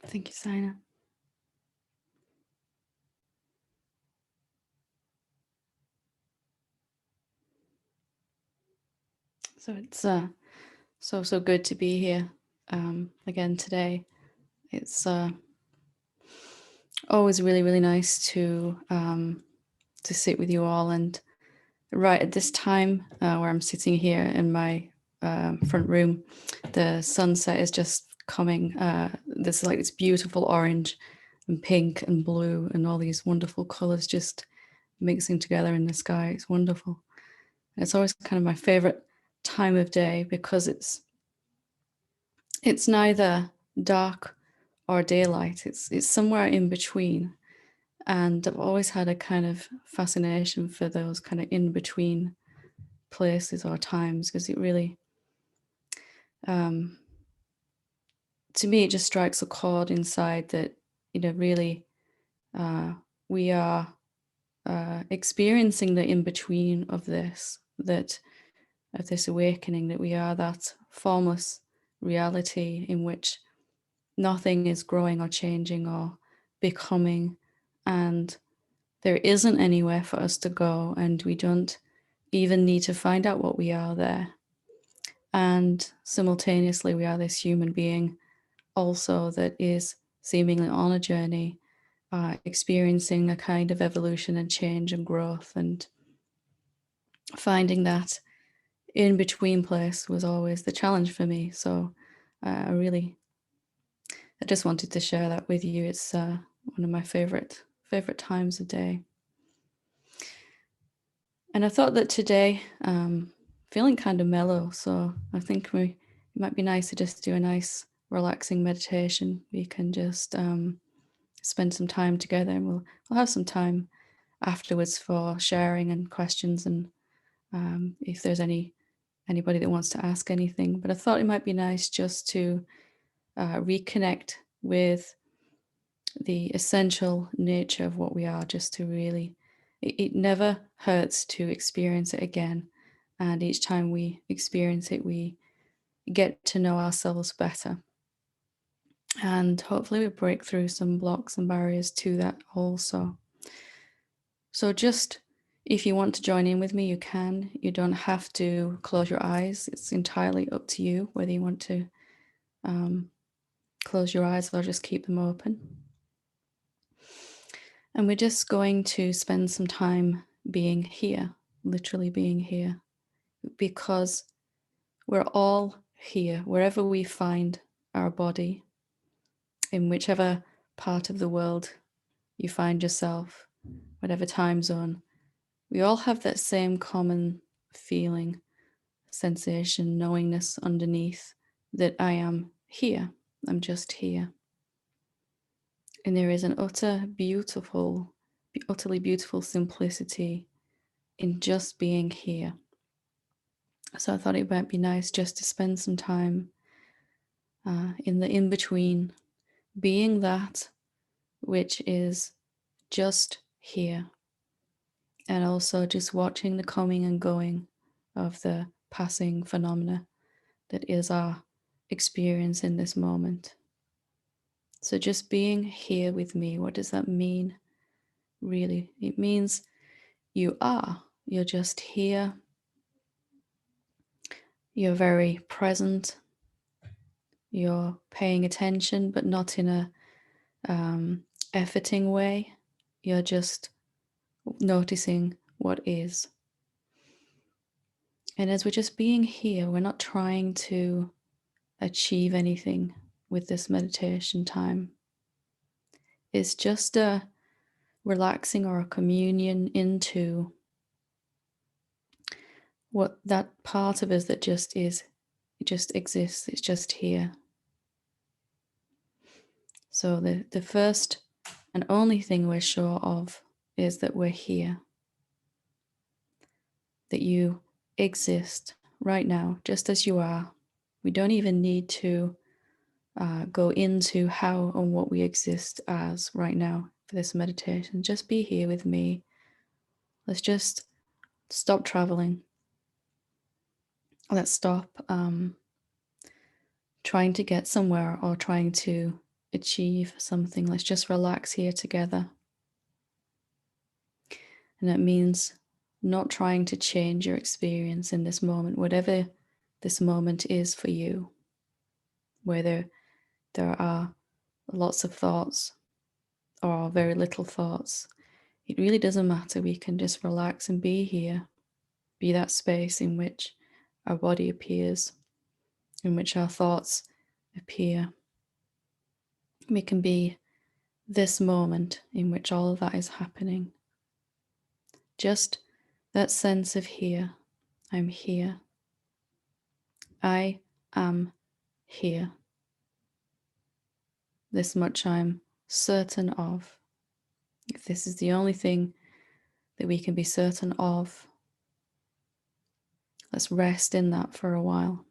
Thank you, Sina. So it's so good to be here again today. It's always really nice to sit with you all, and right at this time where I'm sitting here in my front room, the sunset is just coming. There's like this beautiful orange and pink and blue and all these wonderful colors just mixing together in the sky. It's wonderful. And it's always kind of my favorite time of day because it's neither dark or daylight. It's somewhere in between. And I've always had a kind of fascination for those kind of in between places or times, because it really, to me, it just strikes a chord inside that, really we are experiencing the in between of this, of this awakening, that we are that formless reality in which nothing is growing or changing or becoming, and there isn't anywhere for us to go, and we don't even need to find out what we are there. And simultaneously, we are this human being also that is seemingly on a journey, experiencing a kind of evolution and change and growth, and finding that in between place was always the challenge for me. So I just wanted to share that with you. It's one of my favorite times of day. And I thought that today, feeling kind of mellow, so I think it might be nice to just do a nice relaxing meditation. We can just spend some time together, and we'll have some time afterwards for sharing and questions, and if there's anybody that wants to ask anything. But I thought it might be nice just to reconnect with the essential nature of what we are, just to really, it never hurts to experience it again. And each time we experience it, we get to know ourselves better. And hopefully we break through some blocks and barriers to that also. So just, if you want to join in with me, you can. You don't have to close your eyes. It's entirely up to you whether you want to close your eyes or just keep them open. And we're just going to spend some time being here, literally being here, because we're all here, wherever we find our body, in whichever part of the world you find yourself, whatever time zone. We all have that same common feeling, sensation, knowingness underneath, that I am here. I'm just here. And there is an utterly beautiful simplicity in just being here. So I thought it might be nice just to spend some time in the in between, being that which is just here, and also just watching the coming and going of the passing phenomena that is our experience in this moment. So just being here with me, what does that mean? Really, it means you're just here, you're very present, you're paying attention, but not in a efforting way. You're just noticing what is. And as we're just being here, we're not trying to achieve anything with this meditation time. It's just a relaxing or a communion into what that part of us that just is. It just exists. It's just here. So the first and only thing we're sure of is that we're here, that you exist right now, just as you are. We don't even need to go into how and what we exist as right now for this meditation. Just be here with me. Let's just stop traveling. Let's stop trying to get somewhere or trying to achieve something. Let's just relax here together. And that means not trying to change your experience in this moment, whatever this moment is for you, whether there are lots of thoughts or very little thoughts. It really doesn't matter. We can just relax and be here, be that space in which our body appears, in which our thoughts appear. We can be this moment in which all of that is happening. Just that sense of here. I'm here. I am here. This much I'm certain of. If this is the only thing that we can be certain of, let's rest in that for a while.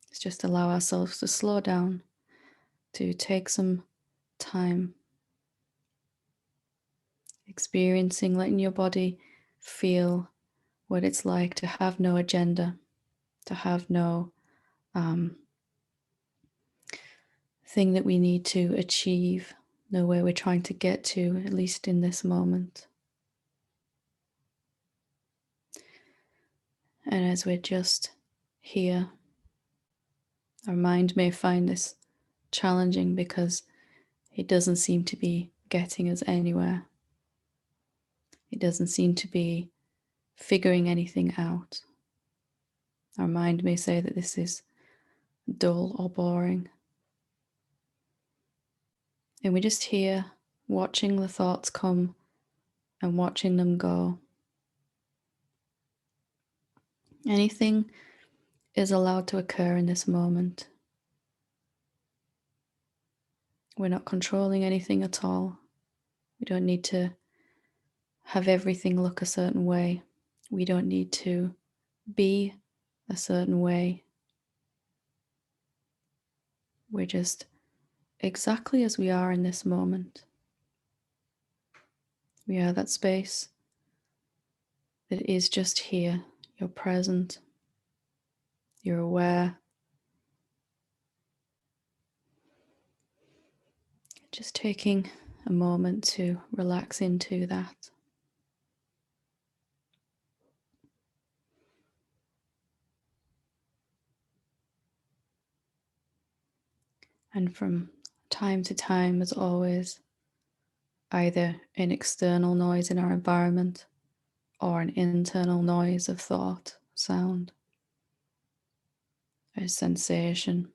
Let's just allow ourselves to slow down, to take some time experiencing, letting your body feel what it's like to have no agenda, to have no thing that we need to achieve, know where we're trying to get to, at least in this moment. And as we're just here, our mind may find this challenging because it doesn't seem to be getting us anywhere. It doesn't seem to be figuring anything out. Our mind may say that this is dull or boring. And we're just here watching the thoughts come and watching them go. Anything is allowed to occur in this moment. We're not controlling anything at all. We don't need to have everything look a certain way. We don't need to be a certain way. We're just exactly as we are in this moment. We are that space that is just here. You're present. You're aware. Just taking a moment to relax into that. And from time to time, as always, either an external noise in our environment or an internal noise of thought, sound, a sensation,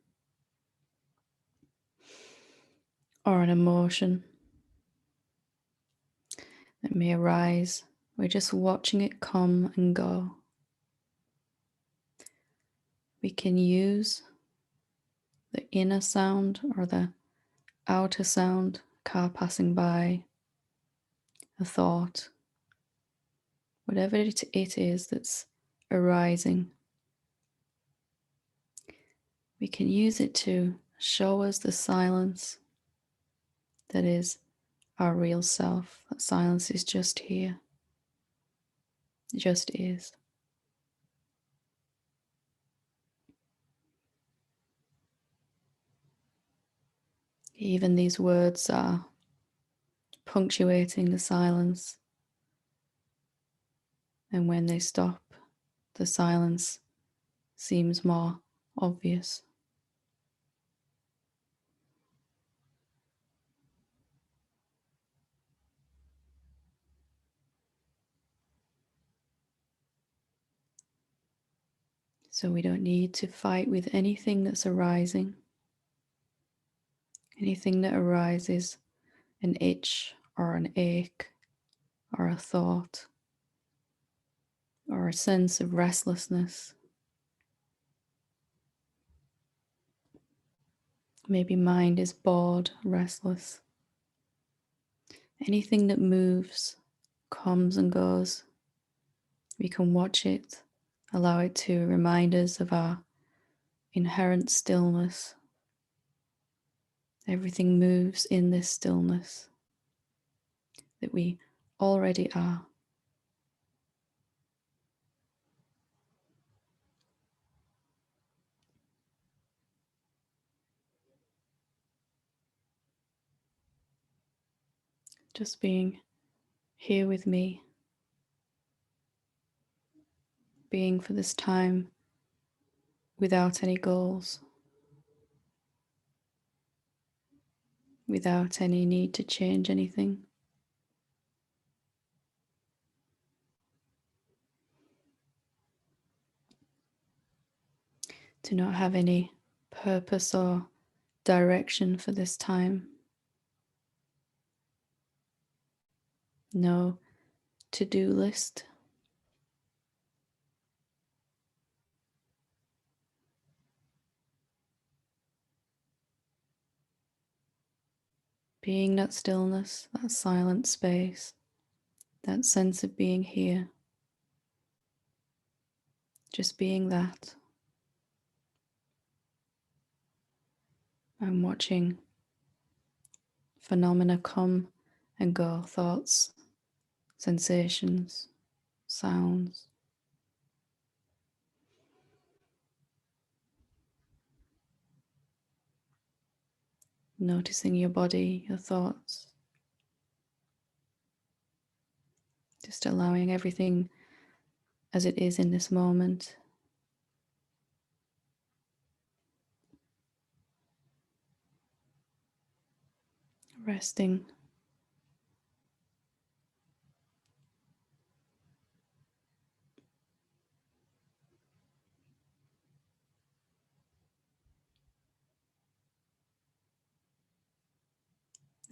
or an emotion that may arise. We're just watching it come and go. We can use the inner sound or the outer sound, car passing by, a thought, whatever it is that's arising. We can use it to show us the silence that is our real self. That silence is just here. It just is. Even these words are punctuating the silence. And when they stop, the silence seems more obvious. So we don't need to fight with anything that's arising. Anything that arises, an itch or an ache or a thought or a sense of restlessness. Maybe mind is bored, restless. Anything that moves, comes and goes, we can watch it, allow it to remind us of our inherent stillness. Everything moves in this stillness that we already are. just being here with me, being for this time without any goals, without any need to change anything. To not have any purpose or direction for this time. No to-do list. Being that stillness, that silent space, that sense of being here. Just being that. I'm watching phenomena come and go, thoughts, sensations, sounds. Noticing your body, your thoughts. Just allowing everything as it is in this moment. Resting.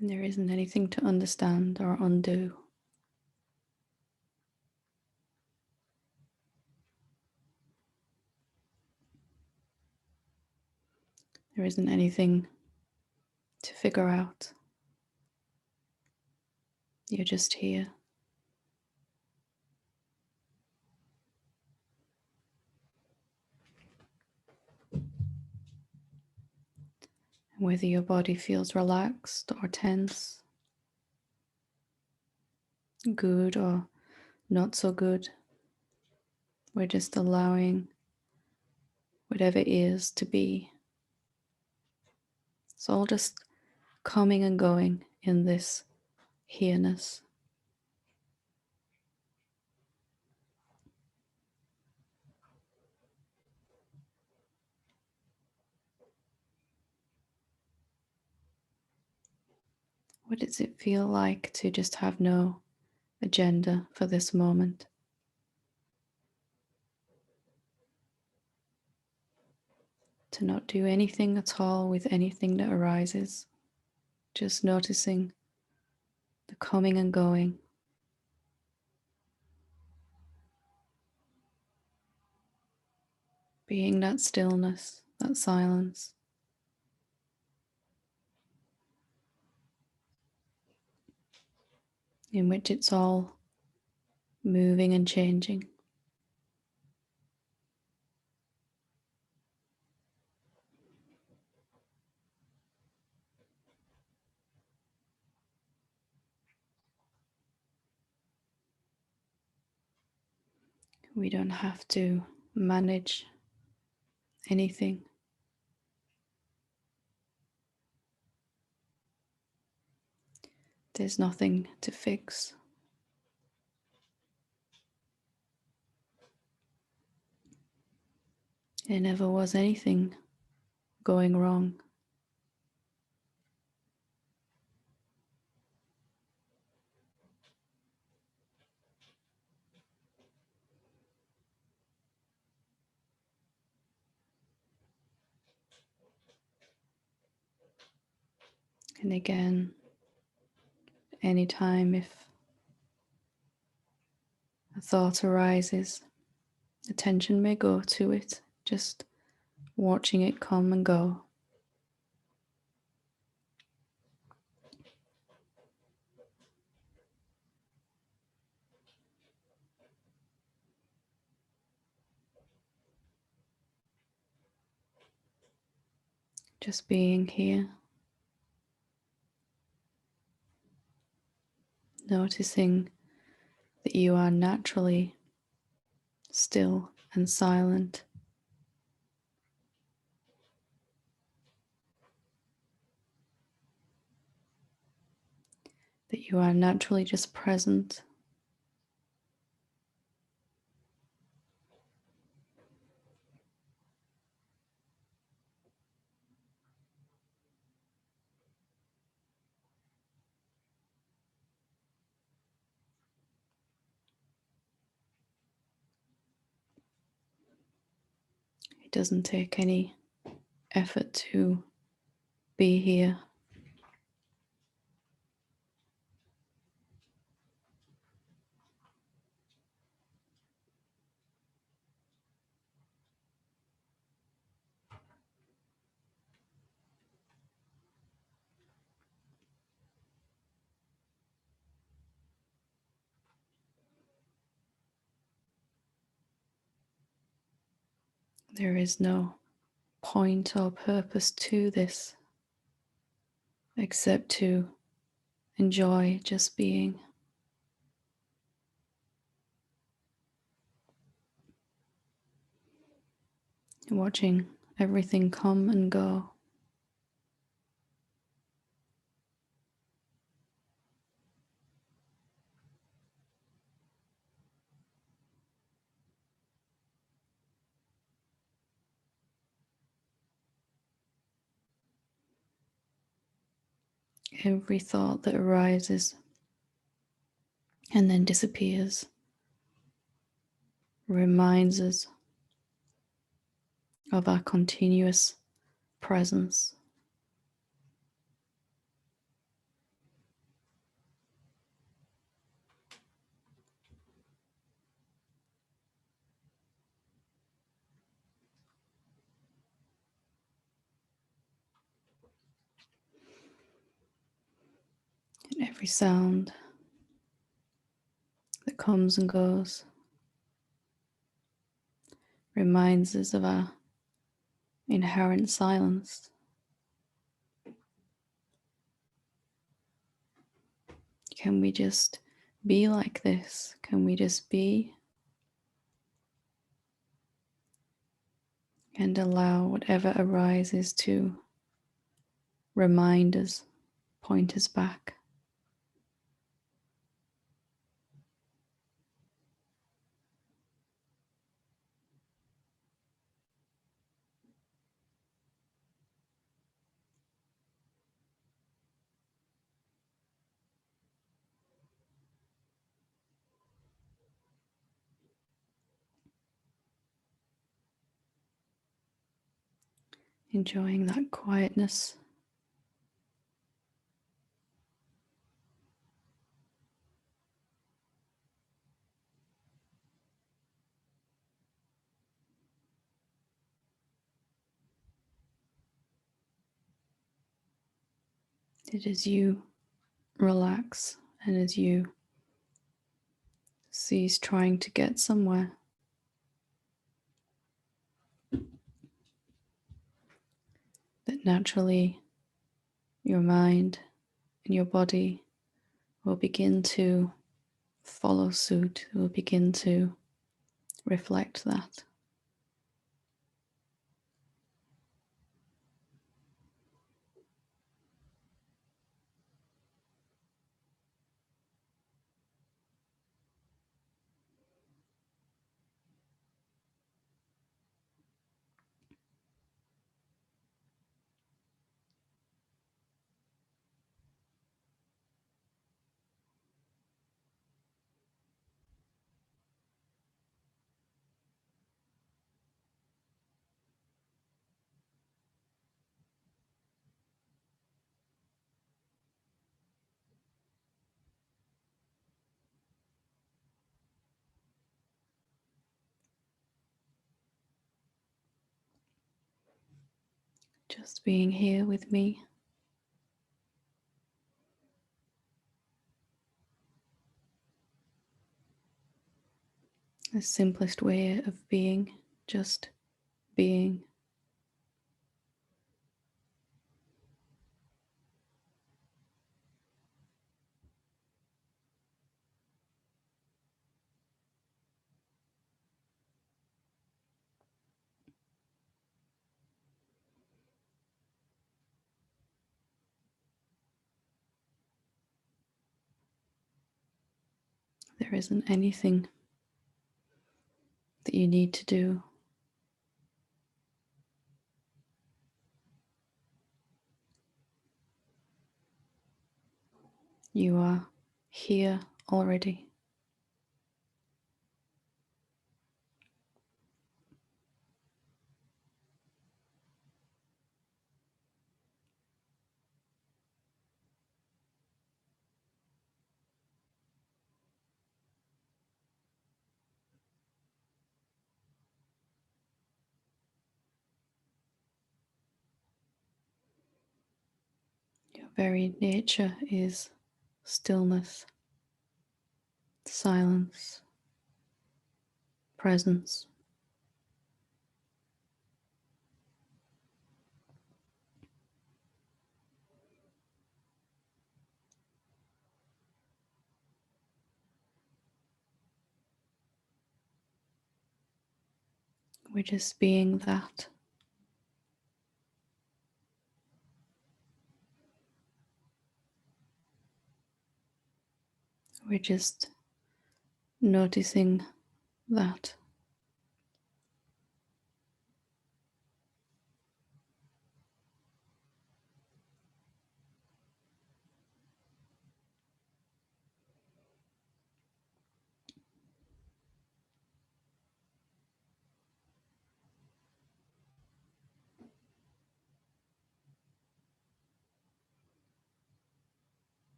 And there isn't anything to understand or undo. There isn't anything to figure out. You're just here. And whether your body feels relaxed or tense, good or not so good, we're just allowing whatever is to be. It's all just coming and going in this here-ness. What does it feel like to just have no agenda for this moment? To not do anything at all with anything that arises, just noticing the coming and going. Being that stillness, that silence. In which it's all moving and changing. We don't have to manage anything. There's nothing to fix. There never was anything going wrong. And again, anytime if a thought arises, attention may go to it, just watching it come and go. Just being here, noticing that you are naturally still and silent. that you are naturally just present. It doesn't take any effort to be here. There is no point or purpose to this except to enjoy just being. Watching everything come and go. Every thought that arises and then disappears reminds us of our continuous presence. And every sound that comes and goes reminds us of our inherent silence. Can we just be like this? Can we just be and allow whatever arises to remind us, point us back? Enjoying that quietness. It is you relax and as you cease trying to get somewhere, that naturally your mind and your body will begin to follow suit, will begin to reflect that. Just being here with me. The simplest way of being, just being. There isn't anything that you need to do. You are here already. Your very nature is stillness, silence, presence. We're just being that. We're just noticing that.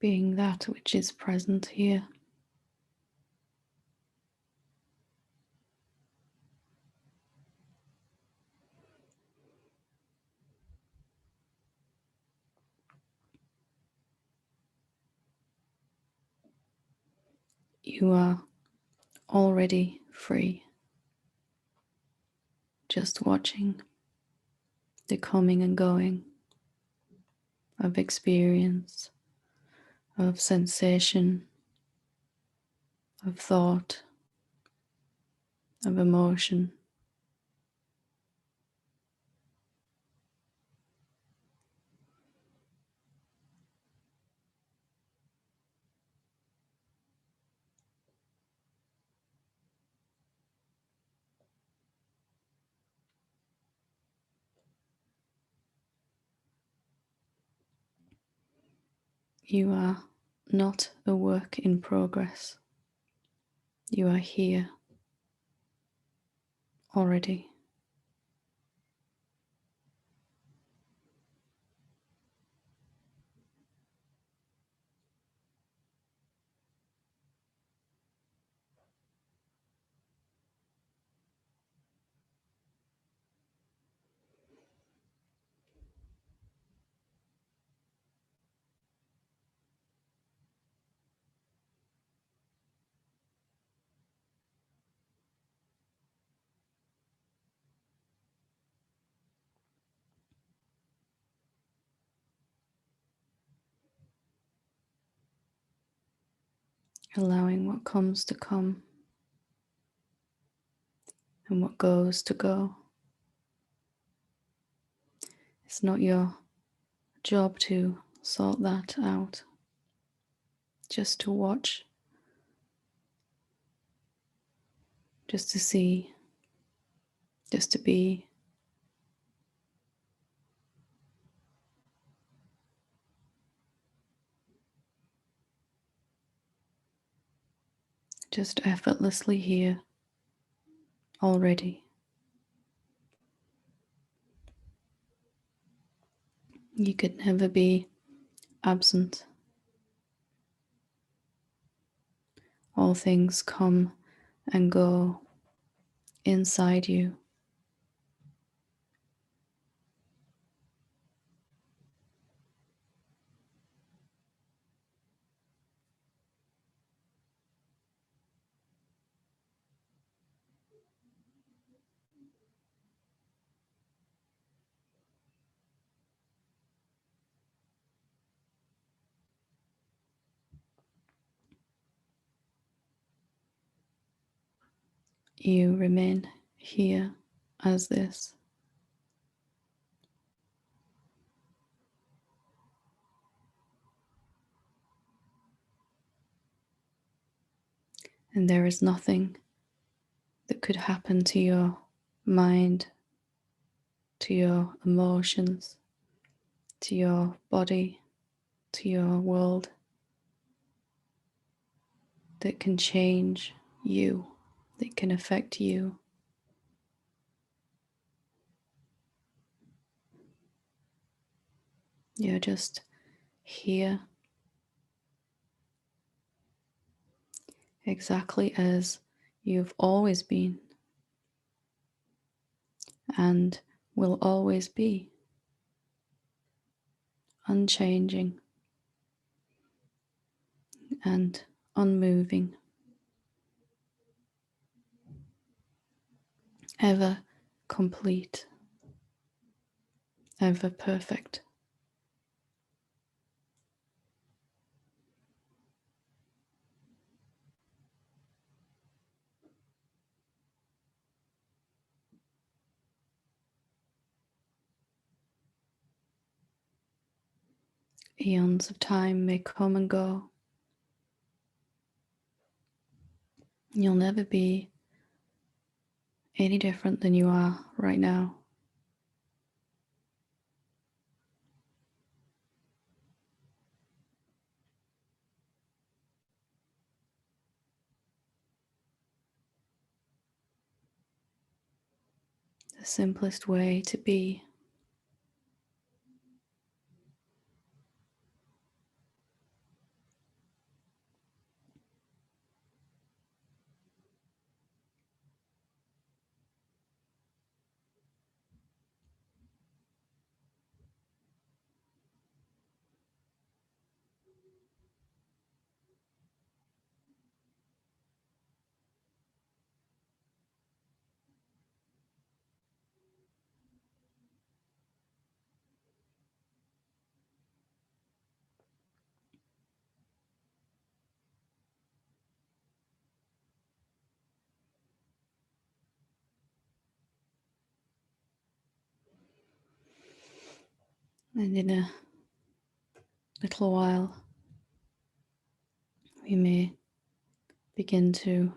Being that which is present here. You are already free, just watching the coming and going of experience, of sensation, of thought, of emotion. You are not a work in progress. You are here already. Allowing what comes to come and what goes to go. It's not your job to sort that out, just to watch, just to see, just to be. Just effortlessly here already. You could never be absent. All things come and go inside you. You remain here as this. And there is nothing that could happen to your mind, to your emotions, to your body, to your world that can change you, that can affect you. You're just here exactly as you've always been and will always be, unchanging and unmoving, ever complete, ever perfect. Eons of time may come and go. You'll never be any different than you are right now. The simplest way to be. And in a little while, we may begin to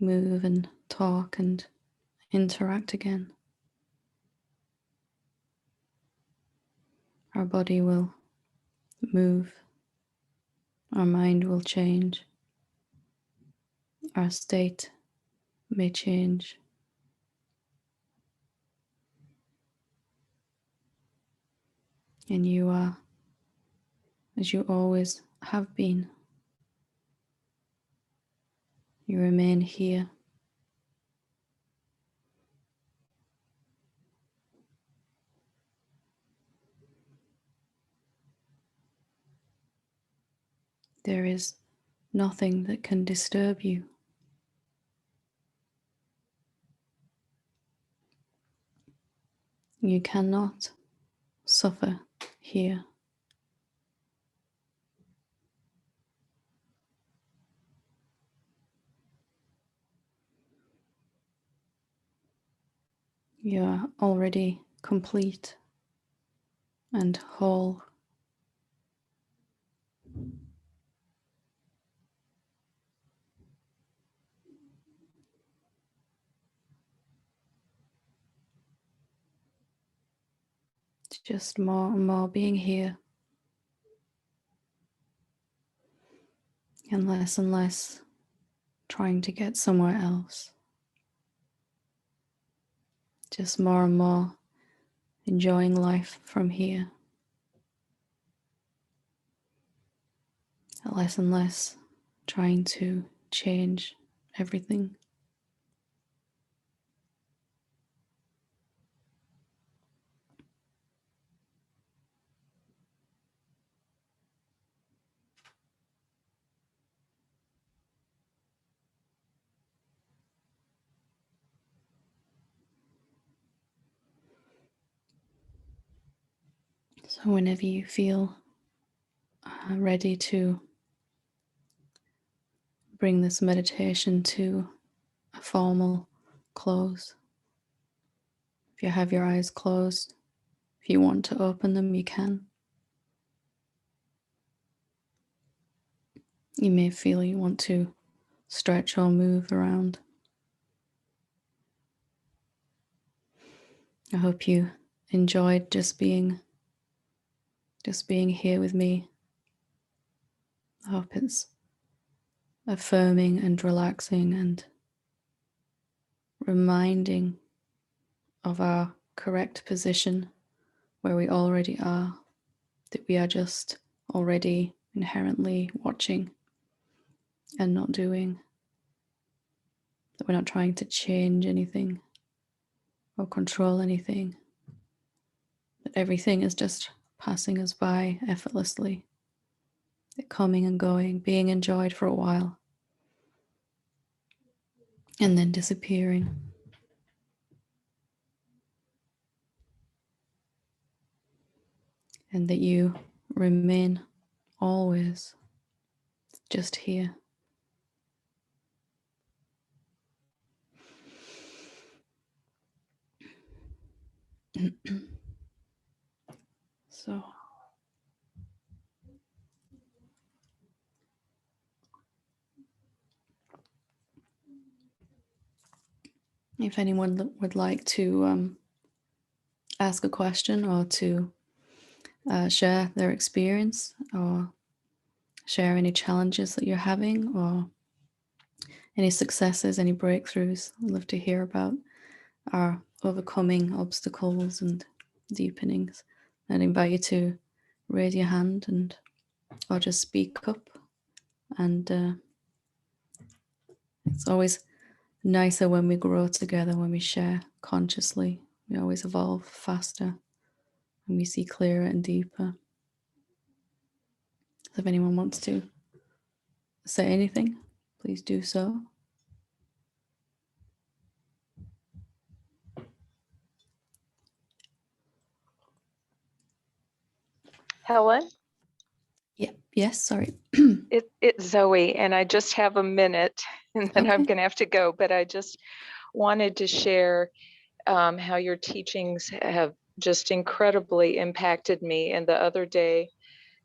move and talk and interact again. Our body will move, our mind will change, our state may change. And you are as you always have been. You remain here. There is nothing that can disturb you. You cannot suffer here. You are already complete and whole. It's just more and more being here, and less trying to get somewhere else. Just more and more enjoying life from here. Less and less trying to change everything. So whenever you feel ready to bring this meditation to a formal close, if you have your eyes closed, if you want to open them, you can. You may feel you want to stretch or move around. I hope you enjoyed just being here with me. I hope it's affirming and relaxing and reminding of our correct position where we already are, that we are just already inherently watching and not doing, that we're not trying to change anything or control anything, that everything is just passing us by effortlessly, coming and going, being enjoyed for a while, and then disappearing. And that you remain always just here. So if anyone would like to ask a question or to share their experience or share any challenges that you're having or any successes, any breakthroughs, I'd love to hear about our overcoming obstacles and deepenings. I'd invite you to raise your hand and or just speak up. And it's always nicer when we grow together, when we share consciously. We always evolve faster and we see clearer and deeper. So if anyone wants to say anything, please do so. Helen? Yeah. Yes, sorry. It's Zoe, and I just have a minute, and then I'm Okay. going to have to go. But I just wanted to share how your teachings have just incredibly impacted me. And the other day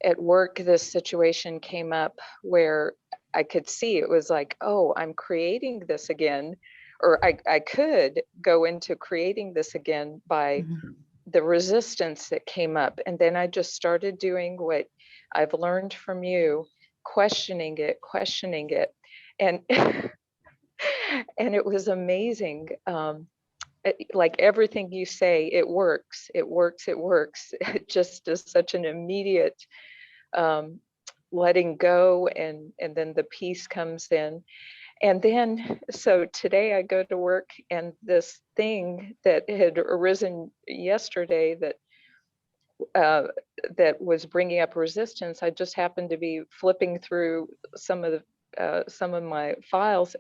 at work, this situation came up where I could see it was like, oh, I'm creating this again, or I could go into creating this again by the resistance that came up. And then I just started doing what I've learned from you, questioning it. And and it was amazing. Like everything you say, it works. It just is such an immediate letting go, and then the peace comes in. And then, so today I go to work, and this thing that had arisen yesterday uh, that was bringing up resistance, I just happened to be flipping through some of my files,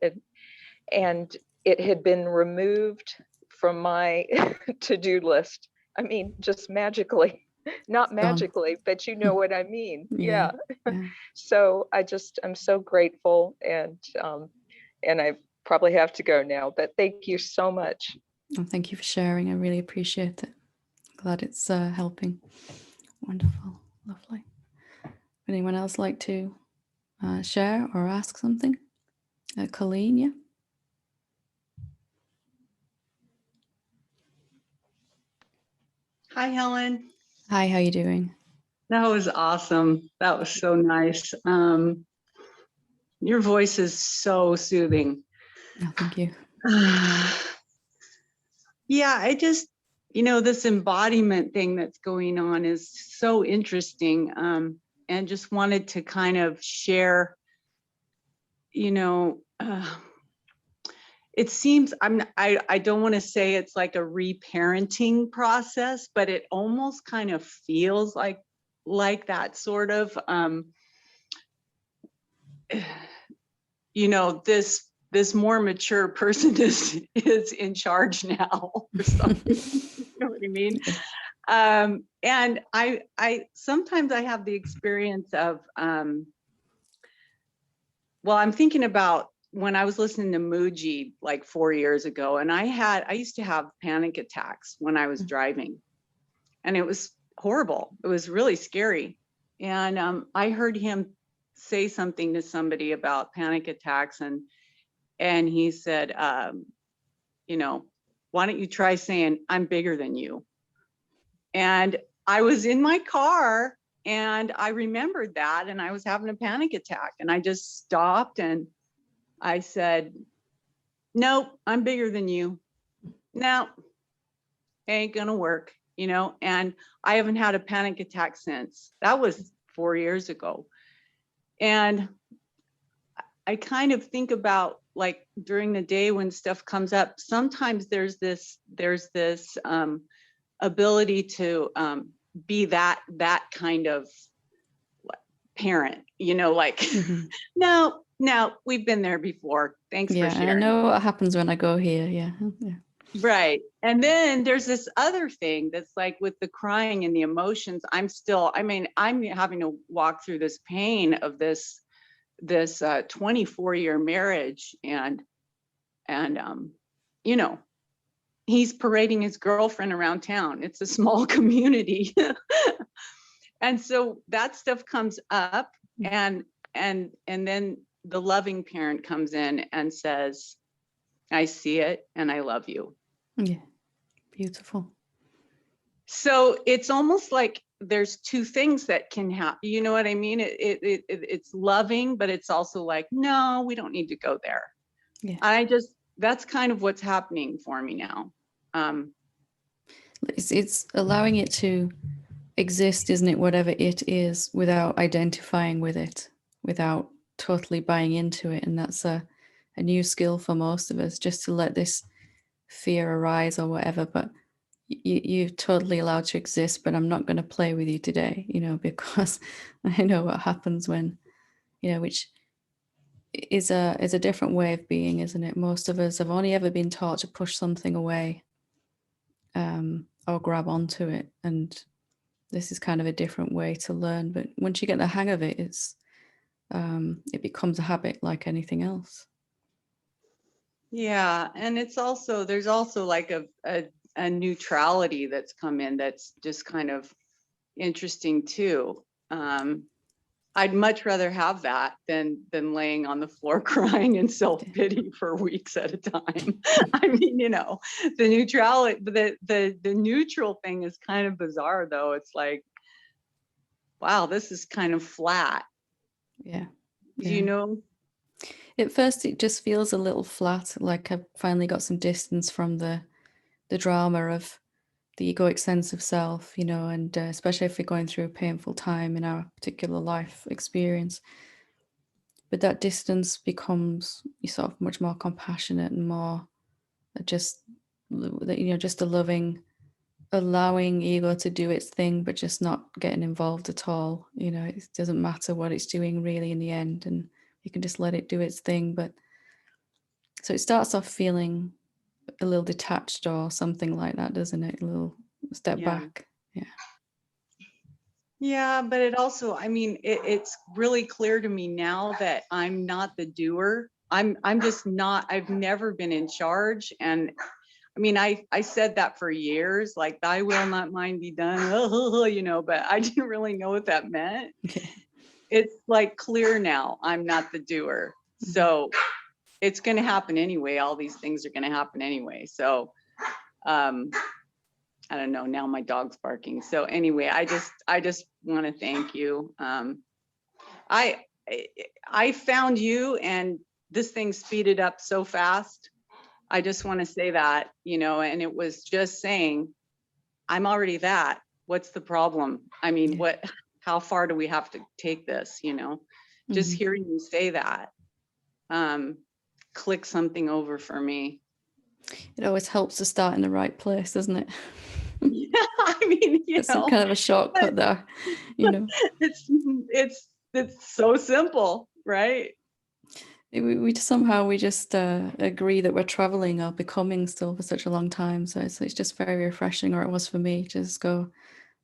and it had been removed from my to-do list. I mean, just magically, not Gone. magically, but you know what I mean. Yeah. Yeah. Yeah. So I'm so grateful, and I probably have to go now, but thank you so much. And thank you for sharing. I really appreciate it. Glad it's helping. Wonderful. Lovely. Would anyone else like to share or ask something? Colleen, yeah? Hi, Helen. Hi, how you doing? That was awesome. That was so nice. Your voice is so soothing. Oh, thank you. Yeah, I just, this embodiment thing that's going on is so interesting. And just wanted to kind of share, it seems I don't want to say it's like a reparenting process, but it almost kind of feels like that sort of this more mature person is in charge now or something. You know what I mean? And I sometimes I have the experience of well, I'm thinking about when I was listening to Muji like 4 years ago, and I used to have panic attacks when I was driving, and it was horrible. It was really scary. And I heard him say something to somebody about panic attacks, and And he said, you know, why don't you try saying, I'm bigger than you? And I was in my car and I remembered that, and I was having a panic attack, and I just stopped and I said, nope, I'm bigger than you. No, ain't gonna work, you know, and I haven't had a panic attack since. That was 4 years ago. And I kind of think about, like, during the day when stuff comes up, sometimes there's this ability to be that kind of parent, you know, like, Mhm. no, we've been there before. Thanks for Yeah, I sharing. know what happens when I go here. Yeah. Yeah. Right. And then there's this other thing that's like with the crying and the emotions. I'm having to walk through this pain of this 24-year marriage, and you know, he's parading his girlfriend around town. It's a small community. And so that stuff comes up, and then the loving parent comes in and says, I see it and I love you. Yeah. Beautiful. So it's almost like there's two things that can happen. You know what I mean? It's loving, but it's also like, no, we don't need to go there. Yeah. That's kind of what's happening for me now. It's allowing it to exist, isn't it? Whatever it is, without identifying with it, without totally buying into it. And that's a new skill for most of us, just to let this fear arise or whatever. But you're totally allowed to exist, but I'm not going to play with you today, you know, because I know what happens when, you know, which is a different way of being, isn't it? Most of us have only ever been taught to push something away, or grab onto it, and this is kind of a different way to learn. But once you get the hang of it, it becomes a habit like anything else. Yeah, and there's also like a neutrality that's come in that's just kind of interesting too. I'd much rather have that than laying on the floor crying in self-pity for weeks at a time. I mean, you know, the neutrality, the neutral thing is kind of bizarre though. It's like, wow, this is kind of flat. Yeah. You know? At first it just feels a little flat, like I've finally got some distance from the drama of the egoic sense of self, you know, and especially if we're going through a painful time in our particular life experience. But that distance becomes sort of much more compassionate and more just, you know, just a loving, allowing ego to do its thing, but just not getting involved at all. You know, it doesn't matter what it's doing really in the end, and you can just let it do its thing. But so it starts off feeling a little detached or something like that, doesn't it? A little step Yeah. back. Yeah. Yeah, but it also, I mean, it's really clear to me now that I'm not the doer. I'm just not, I've never been in charge. And I mean, I said that for years, like, thy will, not mine be done, you know, but I didn't really know what that meant. Okay. It's like clear now, I'm not the doer. So it's going to happen anyway. All these things are going to happen anyway. So, I don't know, now my dog's barking. So anyway, I just want to thank you. I found you, and this thing speeded up so fast. I just want to say that, you know, and it was just saying, I'm already that. What's the problem? I mean, Yeah. how far do we have to take this, you know? Just hearing you say that, click something over for me. It always helps to start in the right place, doesn't it? Yeah, I mean, you It's some know, kind of a shortcut there, you know. it's so simple, right? We somehow we just agree that we're traveling or becoming still for such a long time. So it's just very refreshing, or it was for me, to just go,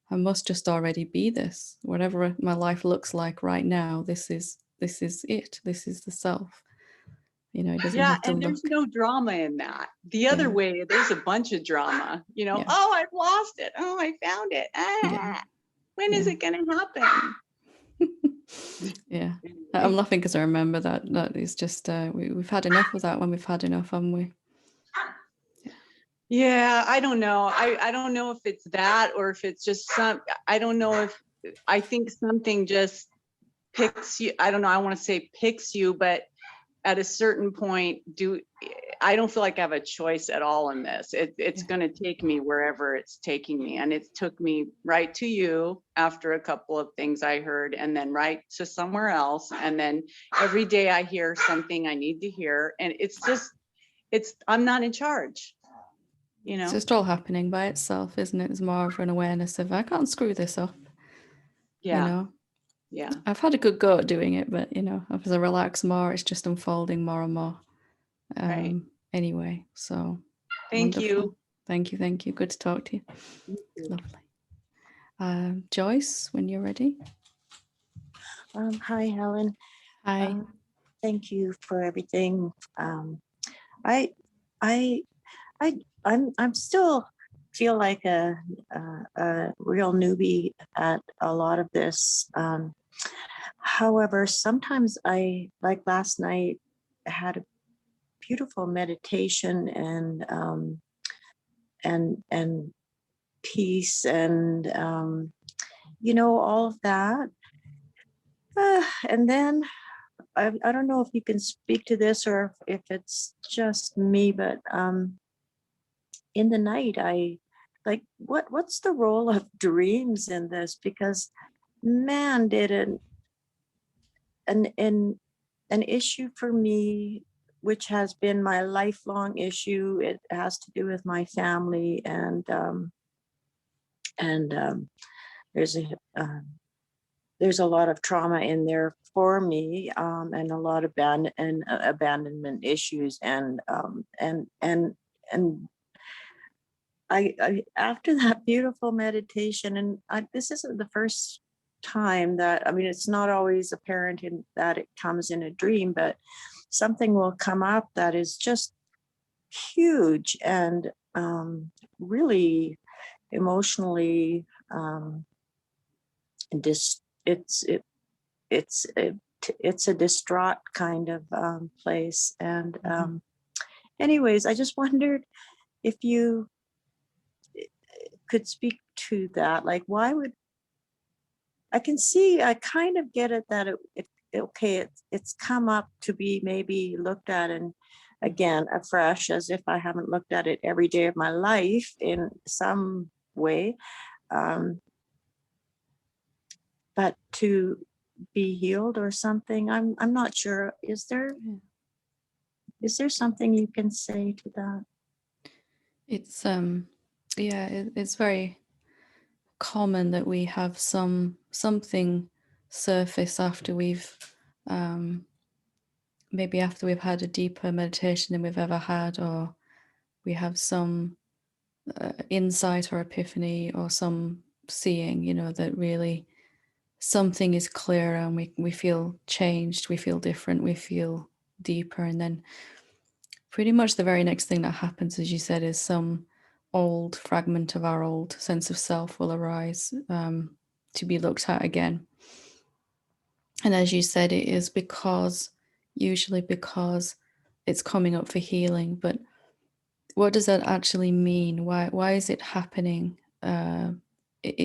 I must just already be this. Whatever my life looks like right now, this is it. This is the self. You know, it doesn't Yeah, have to and there's look. no drama in that. The other Yeah. way, there's a bunch of drama, you know, Yeah. oh, I've lost it. Oh, I found it. Yeah. When is Yeah. it going to happen? Yeah. I'm laughing because I remember that is just we've had enough of that when we've had enough, haven't we? Yeah, I don't know. I don't know if it's that or if it's just I don't know if, I think something just picks you. I don't know. I want to say picks you, but at a certain point, I don't feel like I have a choice at all in this. It's Yeah. going to take me wherever it's taking me. And it took me right to you after a couple of things I heard, and then right to somewhere else. And then every day I hear something I need to hear. And it's just, I'm not in charge, you It's know? just all happening by itself, isn't it? It's more of an awareness of I can't screw this up, you Yeah. know. Yeah. I've had a good go at doing it, but as I relax more, it's just unfolding more and more. Right. Anyway, so Thank wonderful. you. Thank you. Good to talk to you. Lovely. Joyce, when you're ready. Hi, Helen. Hi. Thank you for everything. I, I, I'm still feel like a real newbie at a lot of this. However, sometimes like last night, I had a beautiful meditation and peace and all of that. And then I don't know if you can speak to this or if it's just me, but in the night, I like what's the role of dreams in this? Because man, did an issue for me, which has been my lifelong issue. It has to do with my family, and there's a lot of trauma in there for me, and a lot of abandonment issues, and I after that beautiful meditation, and this isn't the first time that, I mean, it's not always apparent in that it comes in a dream, but something will come up that is just huge and really emotionally dis it's it it's it, it's a distraught kind of place. And anyways, I just wondered if you could speak to that. Like, why would I kind of get it that it's come up to be maybe looked at and again afresh, as if I haven't looked at it every day of my life in some way, but to be healed or something. I'm not sure. Is there something you can say to that? It's it's very common that we have something surface after we've maybe after we've had a deeper meditation than we've ever had, or we have some insight or epiphany or some seeing, that really something is clearer and we feel changed, we feel different, we feel deeper. And then pretty much the very next thing that happens, as you said, is some old fragment of our old sense of self will arise, to be looked at again. And as you said, it is usually because it's coming up for healing. But what does that actually mean? Why is it happening?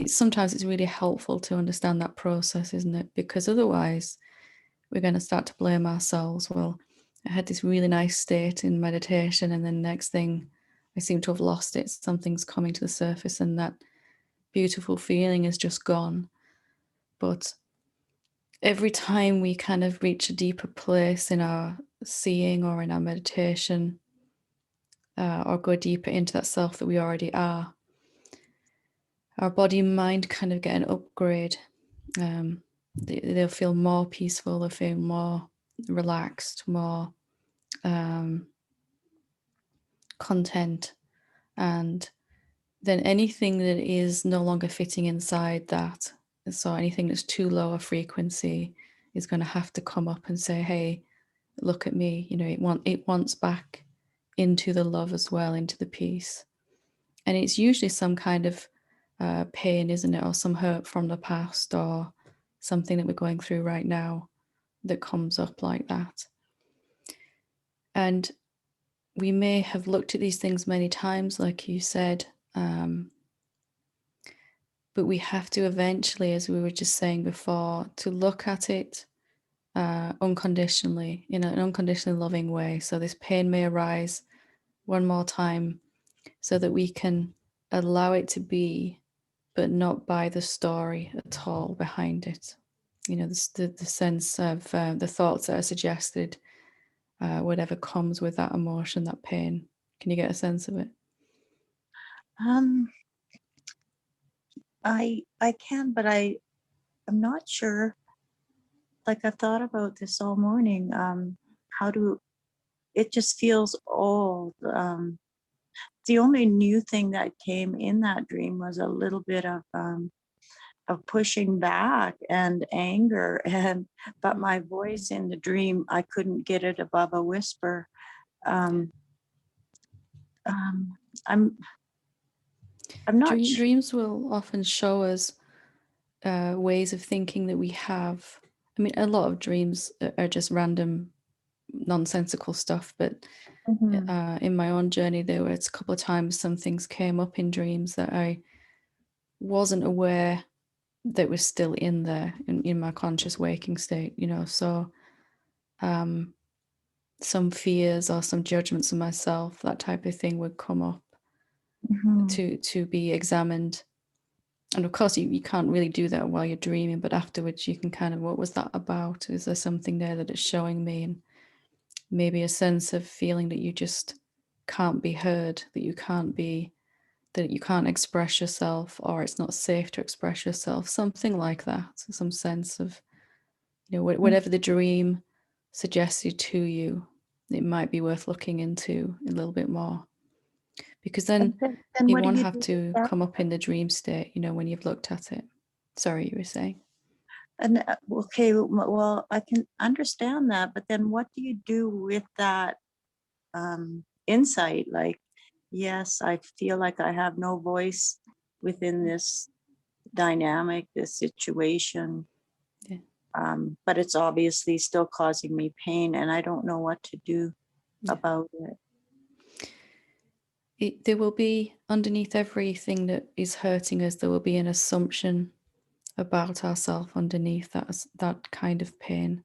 Sometimes it's really helpful to understand that process, isn't it? Because otherwise we're going to start to blame ourselves. Well, I had this really nice state in meditation, and then next thing I seem to have lost it. Something's coming to the surface and that beautiful feeling is just gone. But every time we kind of reach a deeper place in our seeing or in our meditation, or go deeper into that self that we already are, our body and mind kind of get an upgrade. They'll feel more peaceful, they'll feel more relaxed, more content. And then anything that is no longer fitting inside that, so anything that's too low a frequency, is going to have to come up and say, hey, look at me. It wants back into the love as well, into the peace. And it's usually some kind of pain, isn't it, or some hurt from the past, or something that we're going through right now that comes up like that. And we may have looked at these things many times, like you said, but we have to eventually, as we were just saying before, to look at it unconditionally, in an unconditionally loving way. So this pain may arise one more time so that we can allow it to be, but not buy the story at all behind it. You know, the sense of the thoughts that are suggested, whatever comes with that emotion, that pain. Can you get a sense of it? Um, I can, but I'm not sure. Like I've thought about this all morning. How do it just feels old? The only new thing that came in that dream was a little bit of pushing back and anger, and but my voice in the dream, I couldn't get it above a whisper. Um, um, I'm I'm not sure. Dreams will often show us ways of thinking that we have. I mean, a lot of dreams are just random, nonsensical stuff, but Mhm, in my own journey, there was a couple of times some things came up in dreams that I wasn't aware that was still in there in my conscious waking state, you know. So um, some fears or some judgments of myself, that type of thing would come up mhm, to be examined. And of course, you can't really do that while you're dreaming, but afterwards you can kind of, what was that about? Is there something there that it's showing me? And maybe a sense of feeling that you just can't be heard, that you can't express yourself, or it's not safe to express yourself, something like that. So some sense of, you know, mm. whatever the dream suggested to you, it might be worth looking into a little bit more, because And then then it what do won't you have do with to that? come up in the dream state, you know, when you've looked at it. Sorry, you were saying. And okay, well, I can understand that, but then what do you do with that insight? Like, yes, I feel like I have no voice within this dynamic, this situation, Yeah. but it's obviously still causing me pain, and I don't know what to do Yeah. about it. There will be, underneath everything that is hurting us, there will be an assumption about ourselves underneath that kind of pain.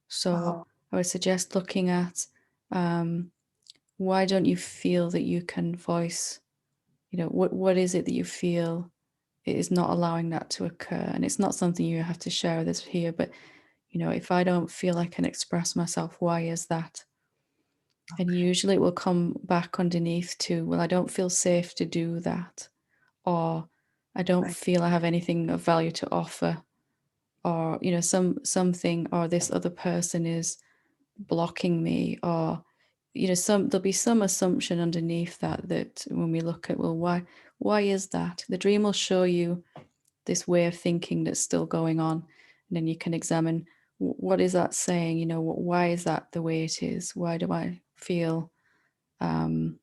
So Oh, I would suggest looking at, why don't you feel that you can voice, you know, what is it that you feel it is not allowing that to occur? And it's not something you have to share with us here, but you know, if I don't feel I can express myself, why is that? And usually it will come back underneath to, well, I don't feel safe to do that, or I don't right. feel I have anything of value to offer, or you know, something, or this other person is blocking me, or you know, there'll be some assumption underneath that when we look at, well, why is that? The dream will show you this way of thinking that's still going on, and then you can examine, what is that saying, you know, why is that the way it is? Why do I feel um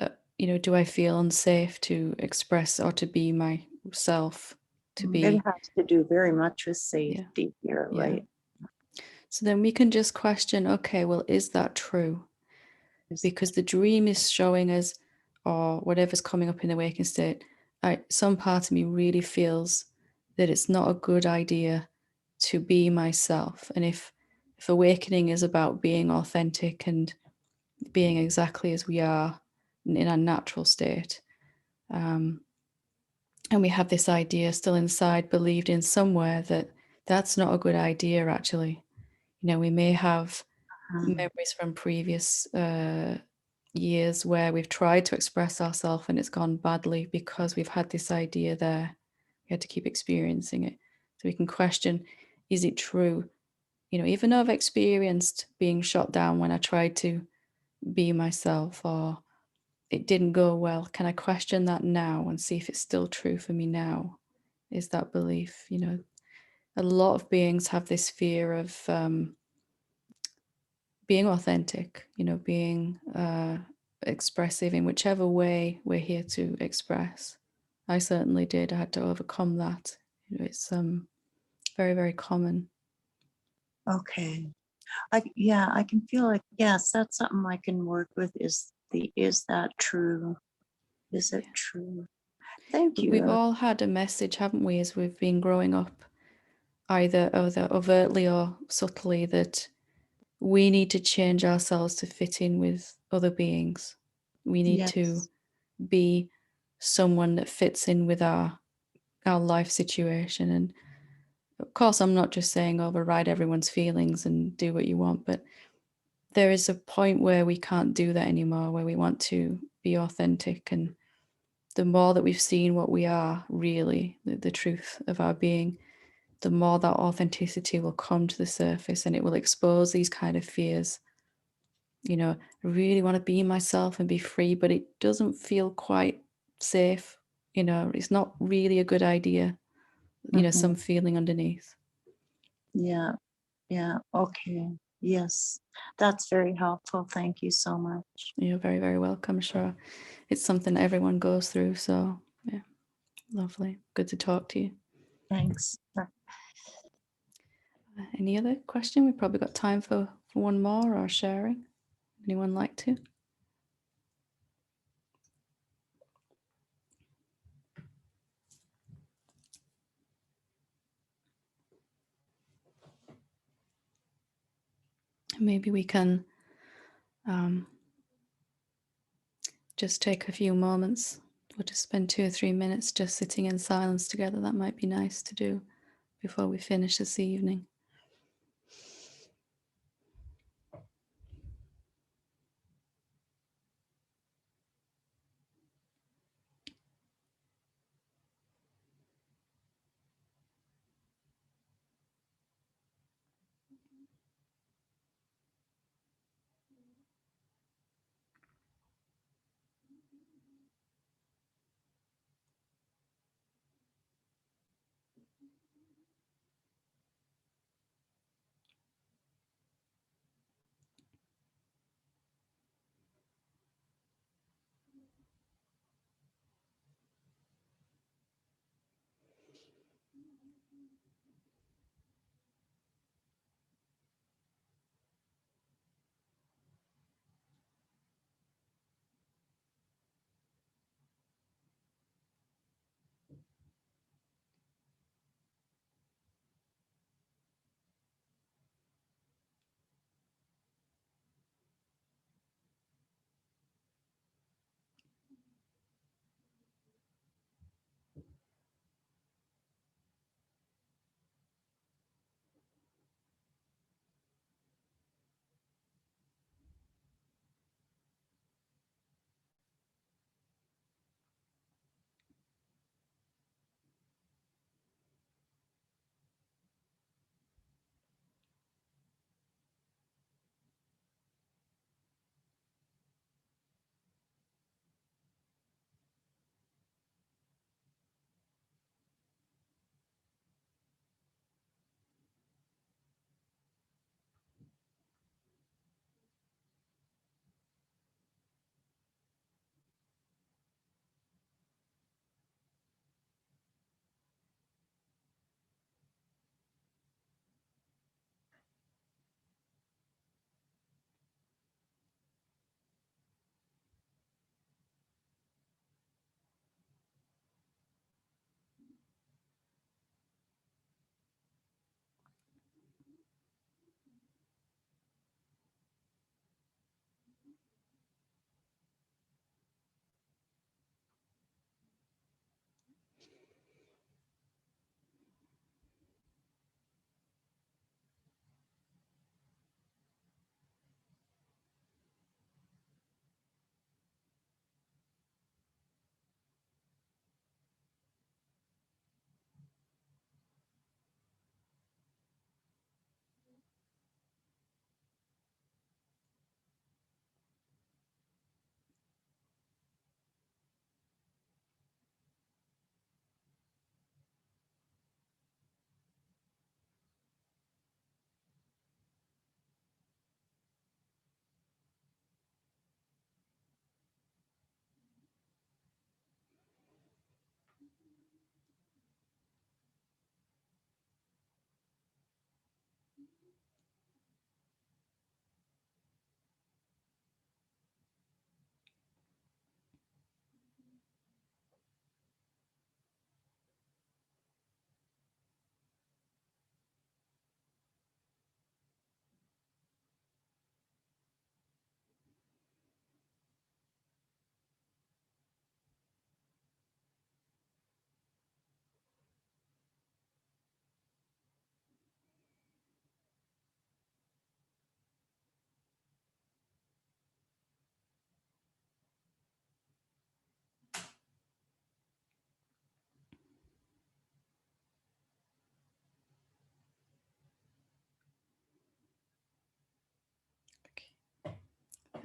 uh, you know, do I feel unsafe to express or to be myself, to It be, has to do very much with yeah, safety here, yeah. right? So then we can just question, okay, well, is that true? Is Because the dream is showing us, or whatever's coming up in the waking state, some part of me really feels that it's not a good idea to be myself. And if awakening is about being authentic and being exactly as we are in our natural state, um, and we have this idea still inside, believed in somewhere, that that's not a good idea, actually. You know, we may have um, memories from previous years where we've tried to express ourselves and it's gone badly because we've had this idea there. We had to keep experiencing it. So we can question, is it true? You know, even though I've experienced being shot down when I tried to be myself, or it didn't go well, can I question that now and see if it's still true for me now? Is that belief, you know, a lot of beings have this fear of being authentic, you know, being expressive in whichever way we're here to express. I certainly did. I had to overcome that. You know, it's very, very common. Okay. Yeah, I can feel like, yes, that's something I can work with. Is that true? Is it Yeah. true? Thank We've you. all had a message, haven't we, as we've been growing up, either overtly or subtly, that we need to change ourselves to fit in with other beings. We need to Yes. be someone that fits in with our life situation. And of course, I'm not just saying override everyone's feelings and do what you want, but there is a point where we can't do that anymore, where we want to be authentic. And the more that we've seen what we are really, the truth of our being, the more that authenticity will come to the surface, and it will expose these kind of fears. I really want to be myself and be free, but it doesn't feel quite safe. It's not really a good idea, some feeling underneath. Yeah. Yeah. Okay. Yes. That's very helpful. Thank you so much. You're very, very welcome. Sure. It's something that everyone goes through. So, yeah, lovely. Good to talk to you. Thanks. Any other question? We've probably got time for one more or sharing. Anyone like to? Maybe we can just take a few moments. We'll just spend 2 or 3 minutes just sitting in silence together. That might be nice to do before we finish this evening.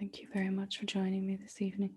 Thank you very much for joining me this evening.